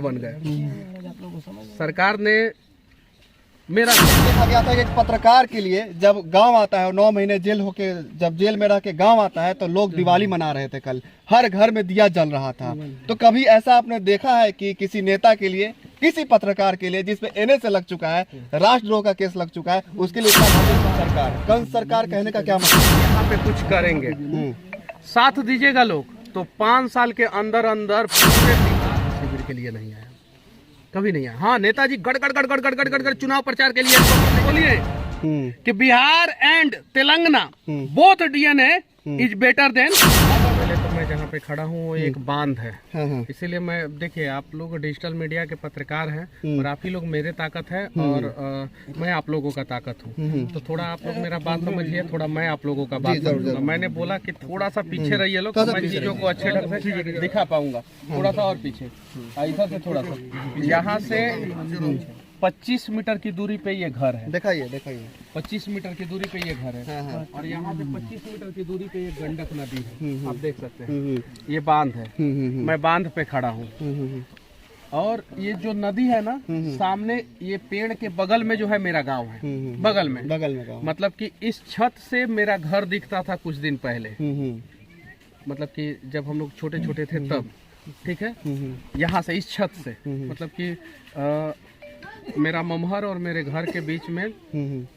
बन गए। सरकार ने मेरा देखा गया था कि एक पत्रकार के लिए जब गांव आता है 9 महीने जेल होके जब जेल में रह के गांव आता है तो लोग दिवाली मना रहे थे। कल हर घर में दिया जल रहा था। तो कभी ऐसा आपने देखा है कि किसी नेता के लिए, किसी पत्रकार के लिए जिसपे एनए से लग चुका है, राष्ट्रद्रोह का केस लग चुका है, उसके लिए सरकार कंस सरकार कहने का क्या मतलब? यहाँ पे कुछ करेंगे, साथ दीजिएगा लोग तो 5 साल के अंदर अंदर पूरे शिविर के लिए नहीं आया, कभी नहीं आया। हाँ, नेताजी गड़ गड़ गड़ गड़ गड़ गड़ गड़ गड़ चुनाव प्रचार के लिए बोलिए कि Bihar and Telangana both DNA is better than. पहले तो मैं जहाँ पे खड़ा हूँ वो एक बांध है, इसीलिए मैं, देखिए आप लोग डिजिटल मीडिया के पत्रकार हैं और आप ही लोग मेरे ताकत है और मैं आप लोगों का ताकत हूँ। तो थोड़ा आप लोग मेरा बात समझिए, थोड़ा मैं आप लोगों का बात समझूंगा। मैंने बोला कि थोड़ा सा पीछे रहिए लोग, तो मैं चीजों को अच्छे ढंग से दिखा पाऊंगा। थोड़ा सा और पीछे, इधर से थोड़ा सा, यहाँ से 25 मीटर की दूरी पे ये घर है। दिखाइए दिखाइए। 25 मीटर की दूरी पे ये घर है और यहाँ पे 25 मीटर की दूरी पे ये गंडक नदी है, आप देख सकते हैं। ये बांध है, मैं बांध पे खड़ा हूँ और ये जो नदी है ना, सामने ये पेड़ के बगल में जो है मेरा गांव है, बगल में गाँव। मतलब कि इस छत से मेरा घर दिखता था कुछ दिन पहले, मतलब कि जब हम लोग छोटे छोटे थे तब, ठीक है। यहाँ से इस छत से मतलब कि मेरा ममहर और मेरे घर के बीच में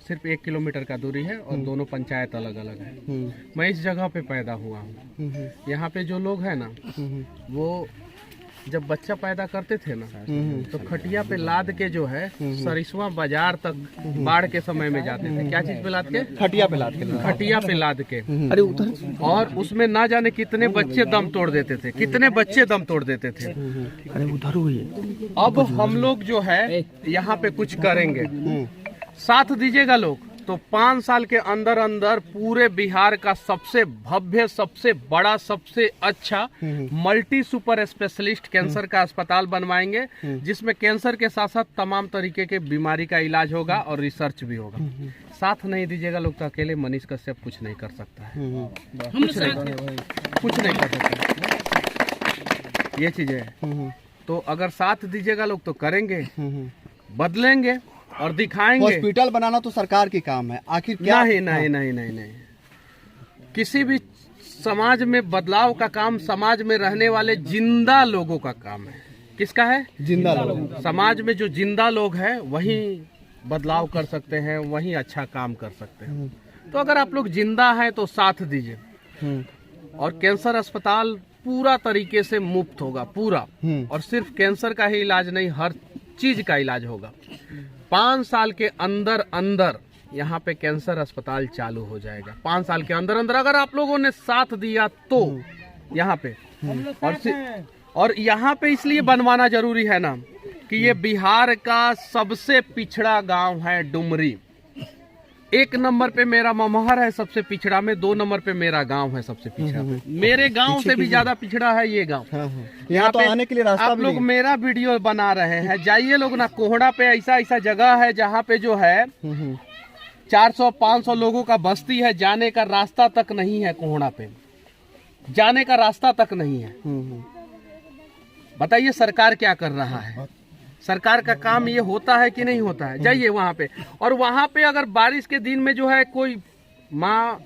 सिर्फ 1 किलोमीटर का दूरी है और दोनों पंचायत अलग अलग है। मैं इस जगह पे पैदा हुआ हूँ। यहाँ पे जो लोग हैं ना, वो जब बच्चा पैदा करते थे ना तो खटिया पे लाद के जो है सरिसवा बाजार तक बाढ़ के समय में जाते थे। क्या चीज पे लाद के? खटिया पे लाद के। खटिया पे लाद के, अरे उधर, और उसमें ना जाने कितने बच्चे दम तोड़ देते थे, कितने बच्चे दम तोड़ देते थे। अरे उधर हुई। अब हम लोग जो है यहाँ पे कुछ करेंगे, साथ दीजिएगा लोग तो 5 साल के अंदर अंदर पूरे बिहार का सबसे भव्य, सबसे बड़ा, सबसे अच्छा मल्टी सुपर स्पेशलिस्ट कैंसर का अस्पताल बनवाएंगे, जिसमें कैंसर के साथ साथ तमाम तरीके के बीमारी का इलाज होगा और रिसर्च भी होगा। साथ नहीं दीजिएगा लोग तो अकेले मनीष कश्यप कुछ नहीं कर सकता है, कुछ नहीं कर सकता। ये चीजें है, तो अगर साथ दीजिएगा लोग तो करेंगे, बदलेंगे और दिखाएंगे। हॉस्पिटल बनाना तो सरकार की काम है, आखिर क्या? नहीं नहीं नहीं नहीं नहीं, किसी भी समाज में बदलाव का काम समाज में रहने वाले जिंदा लोगों का काम है। किसका है? जिंदा लोग। समाज में जो जिंदा लोग हैं वही बदलाव कर सकते हैं, वही अच्छा काम कर सकते हैं। तो अगर आप लोग जिंदा हैं तो साथ दीजिए और कैंसर अस्पताल पूरा तरीके से मुफ्त होगा, पूरा। और सिर्फ कैंसर का ही इलाज नहीं, हर चीज का इलाज होगा। 5 साल के अंदर अंदर यहाँ पे कैंसर अस्पताल चालू हो जाएगा। 5 साल के अंदर अंदर अगर आप लोगों ने साथ दिया तो यहाँ पे, और यहाँ पे इसलिए बनवाना जरूरी है ना कि ये बिहार का सबसे पिछड़ा गांव है डुमरी। 1 नंबर पे मेरा ममहर है सबसे पिछड़ा में, 2 नंबर पे मेरा गांव है सबसे पिछड़ा में। मेरे गांव से भी ज्यादा पिछड़ा है ये गांव। यहाँ तो आने के लिए रास्ता आप लोग मेरा वीडियो बना रहे हैं, जाइए लोग ना, कोहड़ा पे ऐसा ऐसा जगह है जहाँ पे जो है 400-500 लोगों का बस्ती है, जाने का रास्ता तक नहीं है। कोहड़ा पे जाने का रास्ता तक नहीं है। बताइए सरकार क्या कर रहा है? सरकार का काम ये होता है कि नहीं होता है? जाइए वहाँ पे, और वहाँ पे अगर बारिश के दिन में जो है कोई माँ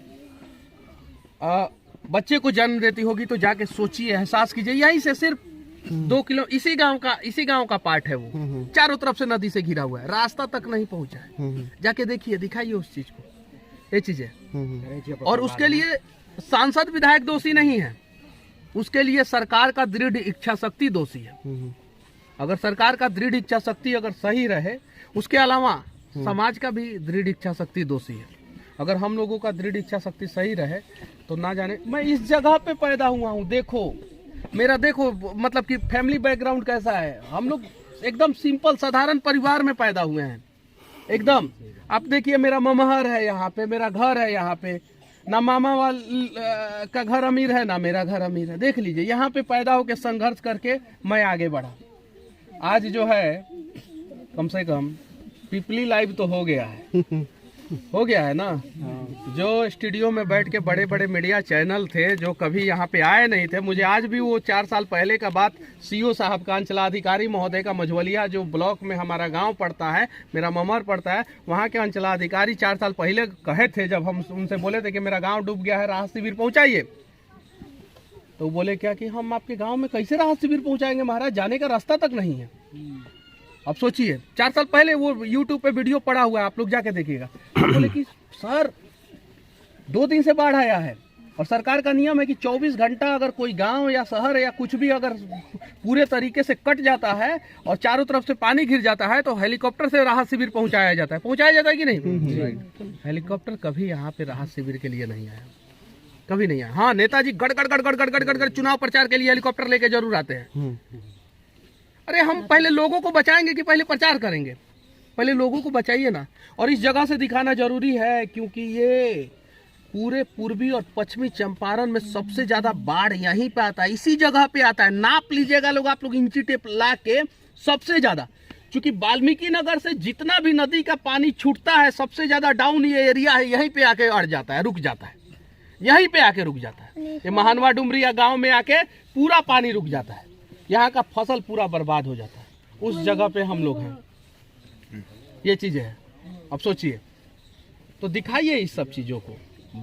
बच्चे को जन्म देती होगी तो जाके सोचिए, एहसास कीजिए। यहीं से सिर्फ 2 किलो, इसी गांव का पार्ट है वो, चारों तरफ से नदी से घिरा हुआ है, रास्ता तक नहीं पहुंचा है। जाके देखिए, दिखाइए उस चीज को, ये चीजें। और उसके लिए सांसद विधायक दोषी नहीं है, उसके लिए सरकार का दृढ़ इच्छा शक्ति दोषी है। अगर सरकार का दृढ़ इच्छा शक्ति अगर सही रहे, उसके अलावा समाज का भी दृढ़ इच्छा शक्ति दोषी है। अगर हम लोगों का दृढ़ इच्छा शक्ति सही रहे तो ना जाने, मैं इस जगह पे पैदा हुआ हूँ। देखो मेरा, देखो मतलब कि फैमिली बैकग्राउंड कैसा है। हम लोग एकदम सिंपल साधारण परिवार में पैदा हुए हैं एकदम। आप देखिए मेरा ममहर है यहाँ पे, मेरा घर है यहाँ पे, ना मामा का घर अमीर है ना मेरा घर अमीर है। देख लीजिए, यहाँ पे पैदा होकर संघर्ष करके मैं आगे बढ़ा। आज जो है कम से कम पीपली लाइव तो हो गया है, हो गया है ना। जो स्टूडियो में बैठ के बड़े बड़े मीडिया चैनल थे जो कभी यहाँ पे आए नहीं थे, मुझे आज भी वो 4 साल पहले का बात सीओ साहब का, अंचलाधिकारी महोदय का, मझवलिया जो ब्लॉक में हमारा गांव पड़ता है, मेरा ममर पड़ता है, वहाँ के अंचलाधिकारी 4 साल पहले कहे थे, जब हम उनसे बोले थे कि मेरा गाँव डूब गया है, राहत शिविर पहुँचाइए, तो बोले क्या कि हम आपके गाँव में कैसे राहत शिविर पहुँचाएंगे महाराज, जाने का रास्ता तक नहीं है। अब सोचिए 4 साल पहले वो YouTube पे वीडियो पड़ा हुआ है, आप लोग जाके देखिएगा। तो बोले कि सर 2 दिन से बाढ़ आया है और सरकार का नियम है कि 24 घंटा अगर कोई गांव या शहर या कुछ भी अगर पूरे तरीके से कट जाता है और चारों तरफ से पानी घिर जाता है तो हेलीकॉप्टर से राहत शिविर पहुंचाया जाता है। पहुंचाया जाता है कि नहीं? हेलीकॉप्टर कभी यहाँ पे राहत शिविर के लिए नहीं आया, कभी नहीं आया। हाँ, नेताजी गड़ गड़ गड़ गड़ गड़ गड़ गड़ गड़ चुनाव प्रचार के लिए हेलीकॉप्टर लेके जरूर आते हैं। अरे हम पहले लोगों को बचाएंगे कि पहले प्रचार करेंगे? पहले लोगों को बचाइए ना। और इस जगह से दिखाना जरूरी है क्योंकि ये पूरे पूर्वी और पश्चिमी चंपारण में सबसे ज्यादा बाढ़ यहीं पे आता है, इसी जगह पे आता है। नाप लीजिएगा लोग, आप लोग इंची टेप ला के, सबसे ज्यादा। क्योंकि वाल्मीकि नगर से जितना भी नदी का पानी छूटता है सबसे ज्यादा डाउन ये एरिया है, यहीं पे आके अड़ जाता है, रुक जाता है, यहीं पे आके रुक जाता है। ये महानवा डुमरिया गाँव में आके पूरा पानी रुक जाता है, यहाँ का फसल पूरा बर्बाद हो जाता है। उस जगह पे हम लोग हैं, ये चीजें है। अब सोचिए, तो दिखाइए इस सब चीजों को,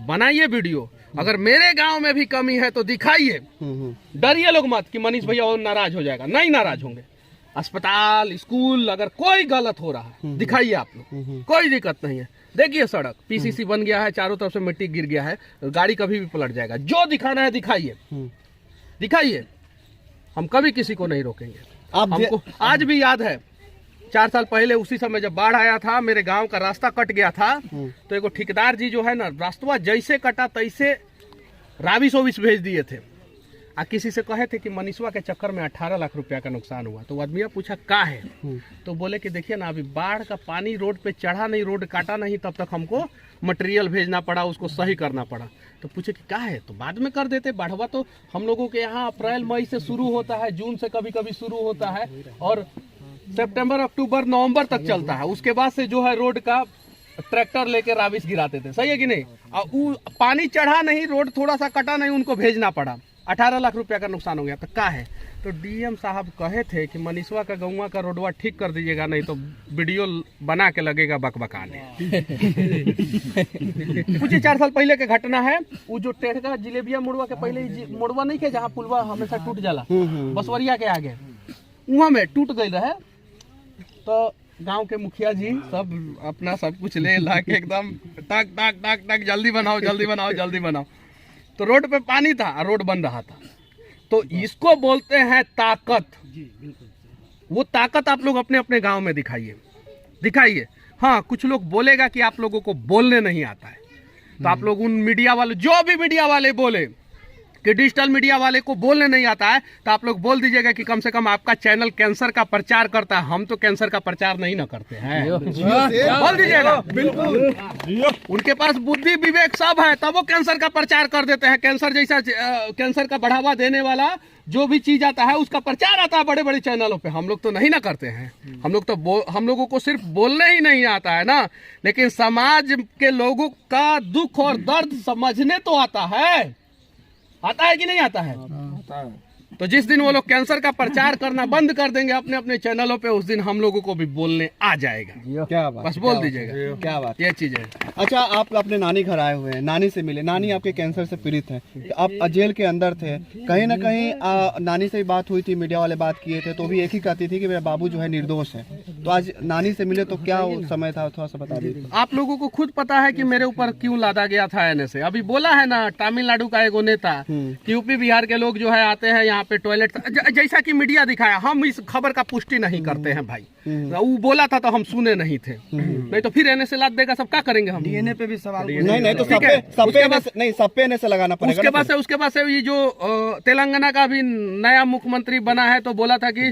बनाइए वीडियो। अगर मेरे गांव में भी कमी है तो दिखाइए, डरिए लोग मत कि मनीष भैया और नाराज हो जाएगा, नहीं नाराज होंगे। अस्पताल, स्कूल, अगर कोई गलत हो रहा है दिखाइए आप लोग, कोई दिक्कत नहीं है। देखिए सड़क पीसीसी बन गया है, चारों तरफ से मिट्टी गिर गया है, गाड़ी कभी भी पलट जाएगा। जो दिखाना है दिखाइए, दिखाइए, हम कभी किसी को नहीं रोकेंगे। हमको आज भी याद है 4 साल पहले उसी समय जब बाढ़ आया था, मेरे गांव का रास्ता कट गया था, तो एक ठेकेदार जी जो है ना, रास्ता जैसे कटा तैसे राविस ओविस भेज दिए थे। किसी से कहे थे कि मनीषवा के चक्कर में 18 लाख रुपया का नुकसान हुआ। तो आदमी पूछा का है, तो बोले कि देखिए ना, अभी बाढ़ का पानी रोड पे चढ़ा नहीं, रोड काटा नहीं, तब तक हमको मटेरियल भेजना पड़ा, उसको सही करना पड़ा। तो पूछे कि क्या है, तो बाद में कर देते। बाढ़वा तो हम लोगों के यहाँ अप्रैल मई से शुरू होता है, जून से कभी कभी शुरू होता है और सितंबर अक्टूबर नवंबर तक चलता है। उसके बाद से जो है रोड का ट्रैक्टर लेके राविस गिराते थे, सही है कि नहीं? पानी चढ़ा नहीं, रोड थोड़ा सा कटा नहीं, उनको भेजना पड़ा, 18 लाख रुपया का नुकसान हो गया। तो क्या है, तो डीएम साहब कहे थे कि मनीषवा का गौवा का रोडवा ठीक कर दीजिएगा, नहीं तो वीडियो बना के लगेगा बकबकाने। कुछ 4 साल पहले के घटना है, वो जो टेढ़का जिलेबिया मुड़वा के पहले मुड़वा नहीं के, जहाँ पुलवा हमेशा टूट जाला, बसवरिया के आगे, वहाँ में टूट गई रहे। तो गांव के मुखिया जी सब अपना सब कुछ ले ला के एकदम टक टक टक टक जल्दी बनाओ जल्दी बनाओ जल्दी बनाओ। तो रोड पे पानी था, रोड बन रहा था। तो इसको बोलते हैं ताकत। वो ताकत आप लोग अपने अपने गांव में दिखाइए, दिखाइए। हाँ, कुछ लोग बोलेगा कि आप लोगों को बोलने नहीं आता है, तो आप लोग उन मीडिया वाले, जो भी मीडिया वाले बोले कि डिजिटल मीडिया वाले को बोलने नहीं आता है, तो आप लोग बोल दीजिएगा कि कम से कम आपका चैनल कैंसर का प्रचार करता है, हम तो कैंसर का प्रचार नहीं ना करते हैं। बोल दीजिएगा, बिल्कुल। उनके पास बुद्धि विवेक सब है, तब वो कैंसर का प्रचार कर देते हैं। कैंसर जैसा, कैंसर का बढ़ावा देने वाला जो भी चीज आता है उसका प्रचार आता है बड़े बड़े चैनलों पे। हम लोग तो नहीं ना करते हैं, हम लोग तो हम लोगों को सिर्फ बोलने ही नहीं आता है ना, लेकिन समाज के लोगों का दुख और दर्द समझने तो आता है। आता है कि नहीं आता है? आता है। तो जिस दिन वो लोग कैंसर का प्रचार करना बंद कर देंगे अपने अपने चैनलों पे, उस दिन हम लोगों को भी बोलने आ जाएगा। क्या बात, बस बोल दीजिएगा। क्या बात, ये चीज है। अच्छा, आप अपने नानी घर आए हुए हैं, नानी से मिले, नानी आपके कैंसर से पीड़ित है, आप जेल के अंदर थे, कहीं ना कहीं नानी से भी बात हुई थी, मीडिया वाले बात किए थे, तो भी एक ही कहती थी कि मेरा बाबू जो है निर्दोष है। तो आज नानी से मिले तो क्या समय था, थोड़ा सा बता दीजिए। आप लोगों को खुद पता है कि मेरे ऊपर क्यों लादा गया था एनए से। अभी बोला है ना तमिलनाडु का एगो नेता, यूपी बिहार के लोग जो है आते हैं यहाँ पे टॉयलेट, जैसा कि मीडिया दिखाया, हम इस खबर का पुष्टि नहीं करते हैं भाई। वो बोला था तो हम सुने नहीं थे, नहीं तो फिर एनए से लाद देगा, सब क्या करेंगे हम? डीएनए पे भी सवाल नहीं तो सब पे एनए से लगाना पड़ेगा। उसके बाद से ये जो तेलंगाना का भी नया मुख्यमंत्री बना है, तो बोला था कि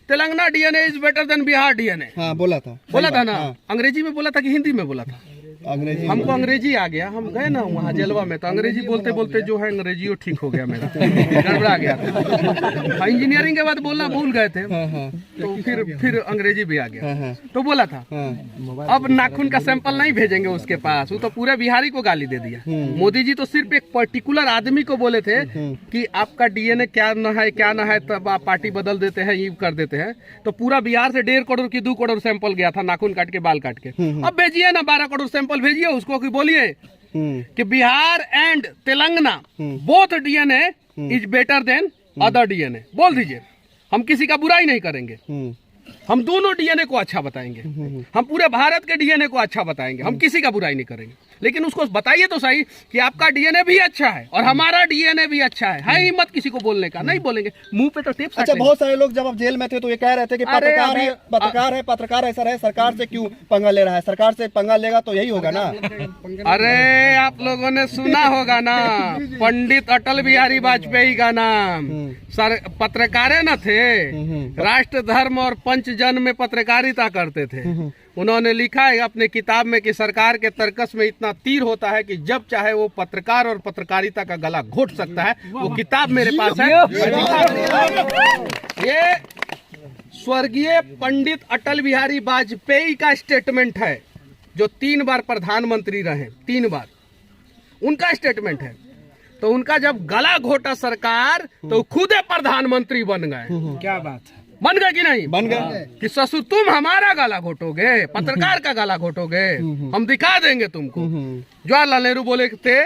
Telangana DNA is better than Bihar DNA. हाँ, बोला था ना। अंग्रेजी में बोला था कि हिंदी में बोला था? अंग्रेजी हमको अंग्रेजी आ गया, हम गए ना वहाँ जलवा में तो अंग्रेजी बोलते बोलते जो है अंग्रेजी ठीक हो गया मेरा, गड़बड़ा गया था। इंजीनियरिंग के बाद बोलना भूल गए थे तो फिर अंग्रेजी भी आ गया। तो बोला था अब नाखून का सैंपल नहीं भेजेंगे उसके पास, वो तो पूरे बिहारी को गाली दे दिया। मोदी जी तो सिर्फ एक पर्टिकुलर आदमी को बोले थे कि आपका डीएनए क्या न है तब आप पार्टी बदल देते हैं, ये कर देते हैं। तो पूरा बिहार से 1.5 करोड़ की 2 करोड़ सैंपल गया था, नाखून काट के बाल काट के। अब भेजिए ना 12 करोड़ सैंपल भेजिए उसको, कि बोलिए कि Bihar and Telangana both DNA is better than other DNA, बोल दीजिए। हम किसी का बुराई नहीं करेंगे, हम दोनों डीएनए को अच्छा बताएंगे, हम पूरे भारत के डीएनए को अच्छा बताएंगे, हम किसी का बुराई नहीं करेंगे। लेकिन उसको बताइए तो सही कि आपका डीएनए भी अच्छा है और हमारा डीएनए भी अच्छा है हिम्मत किसी को बोलने का? नहीं बोलेंगे, मुंह पे तो टेप। अच्छा, बहुत सारे लोग जब आप जेल में थे तो ये कह रहे थे कि पत्रकार ऐसा है, सरकार से क्यों पंगा ले रहा है? सरकार से पंगा लेगा तो यही होगा ना। अरे आप लोगों ने सुना होगा ना पंडित अटल बिहारी वाजपेयी का नाम, सर पत्रकार न थे, राष्ट्र धर्म और पंचजन में पत्रकारिता करते थे। उन्होंने लिखा है अपने किताब में कि सरकार के तर्कस में इतना तीर होता है कि जब चाहे वो पत्रकार और पत्रकारिता का गला घोट सकता है। वो किताब मेरे पास है। ये स्वर्गीय पंडित अटल बिहारी वाजपेयी का स्टेटमेंट है, जो 3 बार प्रधानमंत्री रहे, 3 बार उनका स्टेटमेंट है। तो उनका जब गला घोटा सरकार तो खुद प्रधानमंत्री बन गए। क्या बात है, बन गए कि नहीं? बन गए कि ससुर तुम हमारा गला घोटोगे, पत्रकार का गला घोटोगे, हम दिखा देंगे तुमको। जवाहरलाल नेहरू बोले थे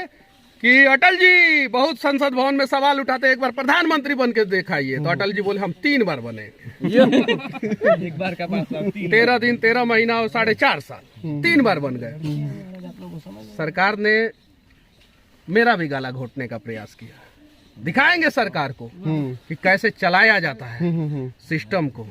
कि अटल जी बहुत संसद भवन में सवाल उठाते, एक बार प्रधानमंत्री बन के दिखाइए। तो अटल जी बोले हम 3 बार बने। एक बार का बात 13 दिन 13 महीना और 4.5 साल 3 बार बन गए। सरकार ने मेरा भी गला घोटने का प्रयास किया। दिखाएंगे सरकार को कि कैसे चलाया जाता है सिस्टम को,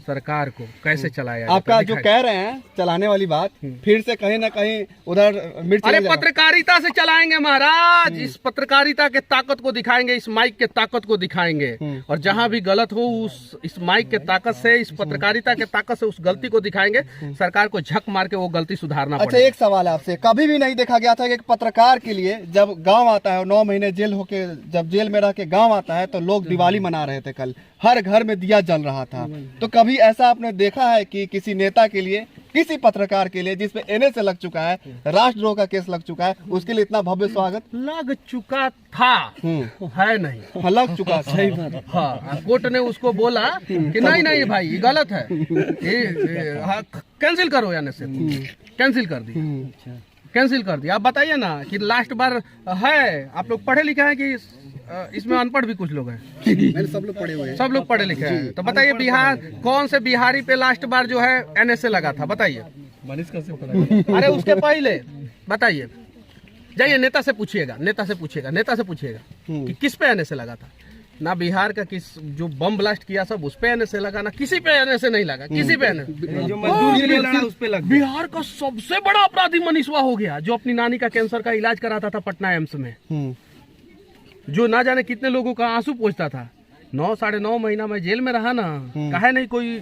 सरकार को कैसे चलाया जाता आपका जो कह रहे हैं चलाने वाली बात, फिर से कहीं ना कहीं उधर मिर्च। अरे पत्रकारिता से चलाएंगे महाराज, इस पत्रकारिता के ताकत को दिखाएंगे, इस माइक के ताकत को दिखाएंगे। और जहां भी गलत हो इस माइक के ताकत से, इस पत्रकारिता के ताकत से उस गलती को दिखाएंगे। सरकार को झक मार के वो गलती सुधारना पड़ेगा। अच्छा, एक सवाल है आपसे, कभी भी नहीं देखा गया था कि एक पत्रकार के लिए जब गाँव आता है, 9 महीने जेल होके जब जेल में रह के गाँव आता है तो लोग दिवाली मना रहे थे, कल हर घर में दिया जल रहा था। तो कभी ऐसा आपने देखा है कि किसी नेता के लिए, किसी पत्रकार के लिए जिसपे एनए लग चुका है, राष्ट्रद्रोह का केस लग चुका है, उसके लिए इतना भव्य स्वागत? लग चुका था, है नहीं? हाँ, लग चुका, सही बात। हाँ, कोर्ट ने उसको बोला कि नहीं भाई ये गलत है, कैंसिल करो, यानी से कैंसिल कर दी, कैंसिल कर दिया। आप बताइए ना कि लास्ट बार है, आप लोग पढ़े लिखे हैं कि इसमें अनपढ़ भी कुछ लोग हैं? मैंने सब लोग पढ़े हुए हैं। सब लोग पढ़े लिखे हैं। तो बताइए बिहार कौन से बिहारी पे लास्ट बार जो है एनएसए लगा था? बताइए। अरे उसके पहले बताइए, जाइए नेता से पूछिएगा, नेता से पूछिएगा कि किस पे एनएसए लगा था। ना बिहार का किस जो बम ब्लास्ट किया सब उस पे एनएसए लगा, ना किसी पे एनएसए नहीं लगा, किसी पे जो मजदूर लड़ा उस पे लगा। बिहार का सबसे बड़ा अपराधी मनीषवा हो गया, जो अपनी नानी का कैंसर का इलाज कराता था पटना एम्स में, जो ना जाने कितने लोगों का आंसू पोंछता था। 9 साढ़े 9 महीना में जेल में रहा ना, काहे नहीं कोई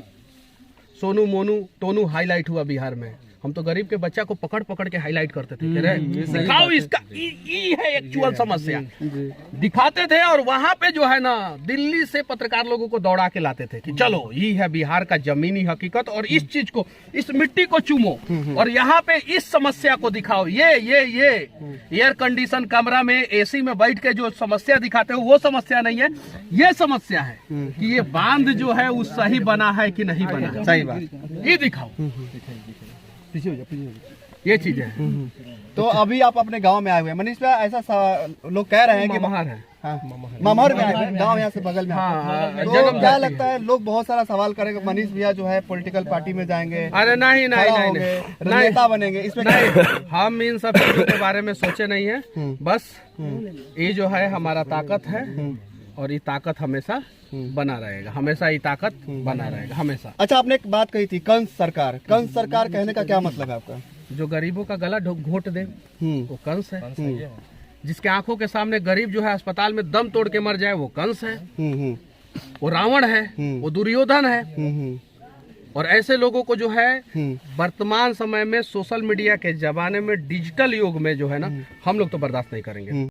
सोनू मोनू टोनू हाईलाइट हुआ बिहार में। हम तो गरीब के बच्चा को पकड़ पकड़ के हाईलाइट करते थे, दिखाओ इसका ई है एक्चुअल समस्या, दिखाते थे। और वहां पे जो है ना दिल्ली से पत्रकार लोगों को दौड़ा के लाते थे कि चलो ये है बिहार का जमीनी हकीकत, और इस चीज को, इस मिट्टी को चूमो और यहाँ पे इस समस्या को दिखाओ। ये एयर कंडीशन कमरा में एसी में बैठ के जो समस्या दिखाते हो वो समस्या नहीं है, ये समस्या है कि ये बांध जो है वो सही बना है कि नहीं बना। सही बात, ये दिखाओ, पीछे हो जा, ये चीज है। तो अभी आप अपने गांव में आए हुए हैं मनीष भाई, ऐसा लोग कह रहे हैं कि ममहर है, ममहर में आए हैं, गांव यहाँ से बगल में। तो क्या लगता है, लोग बहुत सारा सवाल करेंगे मनीष भैया जो है पॉलिटिकल पार्टी में जाएंगे? अरे नहीं, नेता बनेंगे, इसमें नहीं, हम इन सब चीजों के बारे में सोचे नहीं है। बस ये जो है हमारा ताकत है और ये ताकत हमेशा बना रहेगा, हमेशा ये ताकत बना रहेगा, हमेशा। अच्छा, आपने एक बात कही थी कंस सरकार, कंस सरकार कहने का क्या मतलब है आपका? जो गरीबों का गला घोट दे वो कंस है। जिसके आंखों के सामने गरीब जो है अस्पताल में दम तोड़ के मर जाए वो कंस है, वो रावण है, वो दुर्योधन है। और ऐसे लोगों को जो है वर्तमान समय में सोशल मीडिया के जमाने में डिजिटल युग में जो है ना हम लोग तो बर्दाश्त नहीं करेंगे।